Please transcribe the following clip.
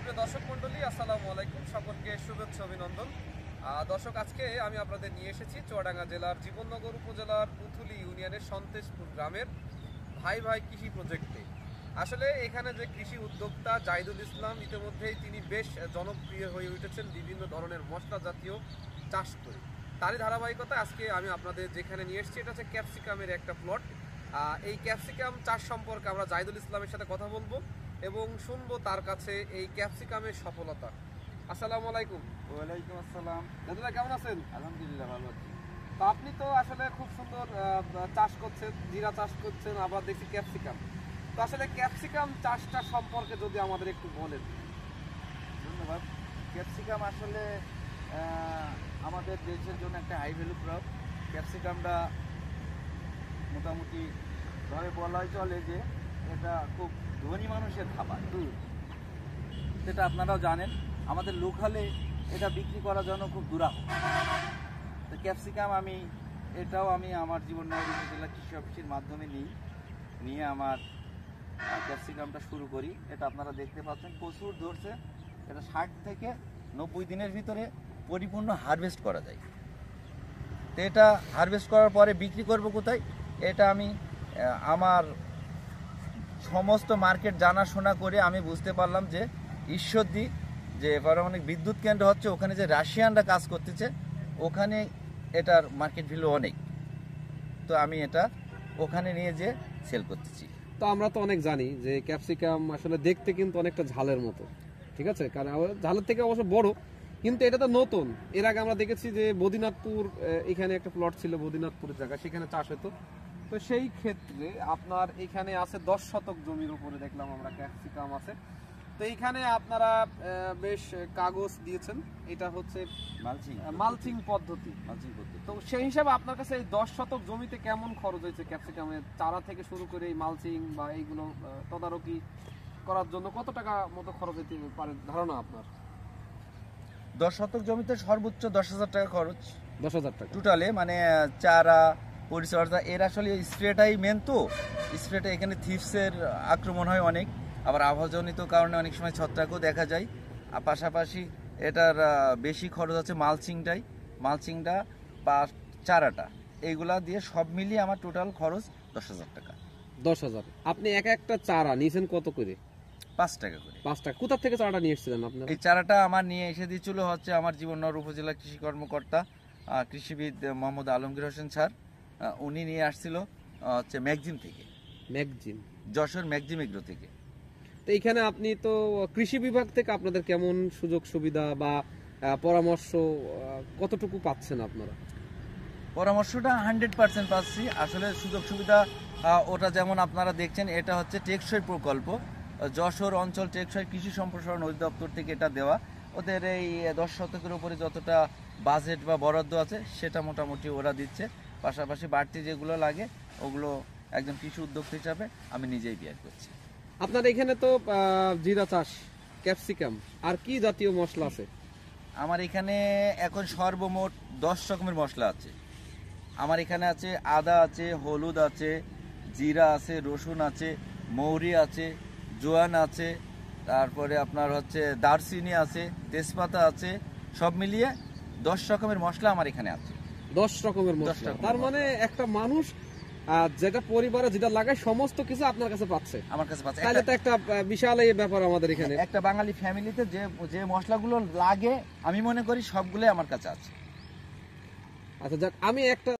সুপ্রিয় দর্শক মণ্ডলী, আসসালামু আলাইকুম। সকলকে শুভেচ্ছা অভিনন্দন। দর্শক, আজকে আমি আপনাদের নিয়ে এসেছি চুয়াডাঙ্গা জেলার জীবননগর উপজেলার পুথুলি ইউনিয়নের সন্তেশপুর গ্রামের ভাই ভাই কৃষি প্রজেক্টে। আসলে এখানে যে কৃষি উদ্যোক্তা জাহিদুল ইসলাম, ইতিমধ্যেই তিনি বেশ জনপ্রিয় হয়ে উঠেছেন বিভিন্ন ধরনের মশলা জাতীয় চাষ করে। তারই ধারাবাহিকতা আজকে আমি আপনাদের যেখানে নিয়ে এসেছি, এটা হচ্ছে ক্যাপসিকামের একটা প্লট। এই ক্যাপসিকাম চাষ সম্পর্কে আমরা জাহিদুল ইসলামের সাথে কথা বলবো এবং শুনবো তার কাছে এই ক্যাপসিকামের সফলতা। আসসালামু আলাইকুম। ওয়ালাইকুম আসসালাম। দাদা, কেমন আছেন? আলহামদুলিল্লাহ, ভালো আছি। তো আপনি তো আসলে খুব সুন্দর চাষ করছেন, জিরা চাষ করছেন, আবার দেখছি ক্যাপসিকাম। তো আসলে ক্যাপসিকাম চাষটা সম্পর্কে যদি আমাদের একটু বলেন। ধন্যবাদ। ক্যাপসিকাম আসলে আমাদের দেশের জন্য একটা হাই ভ্যালু ক্রপ। ক্যাপসিকামটা মোটামুটি ভাবে বলাই চলে যে এটা খুব ধনী মানুষের খাবার। সেটা আপনারাও জানেন। আমাদের লোকালে এটা বিক্রি করার জন্য খুব দুরাহ। তো ক্যাপসিকাম আমি আমার জীবননগর উপজেলা কৃষি অফিসের মাধ্যমে নিয়ে আমার ক্যাপসিকামটা শুরু করি। এটা আপনারা দেখতে পাচ্ছেন প্রচুর ধরছে। এটা 60 থেকে 90 দিনের ভিতরে পরিপূর্ণ হারভেস্ট করা যায়। তো এটা হারভেস্ট করার পরে বিক্রি করব কোথায়? এটা আমি আমার সমস্ত মার্কেট জানাশোনা করে আমি বুঝতে পারলাম যে ঈশ্বরদী যে পারমাণবিক বিদ্যুৎ কেন্দ্র হচ্ছে, ওখানে যে রাশিয়ানরা কাজ করতেছে, ওখানে এটার মার্কেট ভ্যালু অনেক। তো আমি এটা ওখানে নিয়ে যে সেল করতেছি। তো আমরা তো অনেক জানি যে ক্যাপসিকাম আসলে দেখতে কিন্তু অনেকটা ঝালের মতো, ঠিক আছে? কারণ ঝালের থেকে অবশ্য বড়, কিন্তু এটা তো নতুন। এর আগে আমরা দেখেছি যে বদিনাথপুর, এখানে একটা প্লট ছিল বদিনাথপুরের জায়গা, সেখানে চাষ হতো। তো সেই ক্ষেত্রে আপনার এখানে আছে 10 শতক জমির উপরে দেখলাম আমরা ক্যাপসিকাম আছে। তো এইখানে আপনারা বেশ কাগজ দিয়েছেন, এটা হচ্ছে মালচিং পদ্ধতি। তো সেই হিসাবে আপনার কাছে এই 10 শতক জমিতে কেমন খরচ হয়েছে ক্যাপসিকামের চারা থেকে শুরু করে এই মালচিং বা এইগুলো তদারকি করার জন্য কত টাকা মতো খরচ হতে পারে ধারণা আপনার? 10 শতক জমিতে সর্বোচ্চ 10,000 টাকা খরচ। 10,000 টাকা টোটালে, মানে চারা, পরিচর্যা, এর আসলে স্প্রেটাই মেন। তো স্প্রেটা এখানে থিপসের আক্রমণ হয় অনেক, আবার আবহাওয়াজনিত কারণে অনেক সময় ছত্রাকও দেখা যায়। আর পাশাপাশি এটার বেশি খরচ আছে মালচিংটা বা চারাটা, এইগুলা দিয়ে সব মিলিয়ে আমার টোটাল খরচ 10,000 টাকা। 10,000। আপনি একটা চারা নিয়েছেন কত করে? 5 টাকা করে। 5 টাকা। কোথা থেকে চারাটা নিয়ে এসেছিলেন আপনারা? এই চারাটা আমার নিয়ে এসে দিয়েছিল হচ্ছে আমার জীবননগর উপজেলা কৃষি কর্মকর্তা কৃষিবিদ মোহাম্মদ আলমগীর হোসেন স্যার। উনি নিয়ে আসছিল হচ্ছে ম্যাগজিম থেকে, যশোর ম্যাগজিম এগ্রো থেকে। তো এইখানে আপনি তো কৃষি বিভাগ থেকে আপনাদের কেমন সুযোগ সুবিধা বা পরামর্শ কতটুকু পাচ্ছেন আপনারা? পরামর্শটা 100% পাচ্ছি। আসলে সুযোগ সুবিধা ওটা যেমন আপনারা দেখছেন, এটা হচ্ছে টেকসই প্রকল্প, যশোর অঞ্চল টেকসই কৃষি সম্প্রসারণ অধিদপ্তর থেকে এটা দেওয়া। ওদের এই 10 শতকের উপরে যতটা বাজেট বা বরাদ্দ আছে সেটা মোটামুটি ওরা দিচ্ছে। পাশাপাশি বাড়তি যেগুলো লাগে ওগুলো একজন কৃষি উদ্যোক্তা হিসাবে আমি নিজেই বিয়ার করছি। আপনার এখানে তো জিরা চাষ, ক্যাপসিকাম, আর কি জাতীয় মশলা আছে? আমার এখানে এখন সর্বমোট 10 রকমের মশলা আছে। আমার এখানে আছে আদা আছে, হলুদ আছে, জিরা আছে, রসুন আছে, মৌরি আছে, জোয়ান আছে, তারপরে আপনার হচ্ছে দারচিনি আছে, তেজপাতা আছে, সব মিলিয়ে 10 রকমের মশলা আমার এখানে আছে। 10 রকমের মশলা, তার মানে একটা মানুষ যেটা পরিবারে যেটা লাগায় সমস্ত কিছু আপনার কাছে পাচ্ছে, আমার কাছে পাচ্ছে। তাহলে তো একটা বিশাল এই ব্যাপার আমাদের এখানে। একটা বাঙালি ফ্যামিলিতে যে মশলাগুলো লাগে আমি মনে করি সবগুলোই আমার কাছে আছে। আচ্ছা যাক, আমি একটা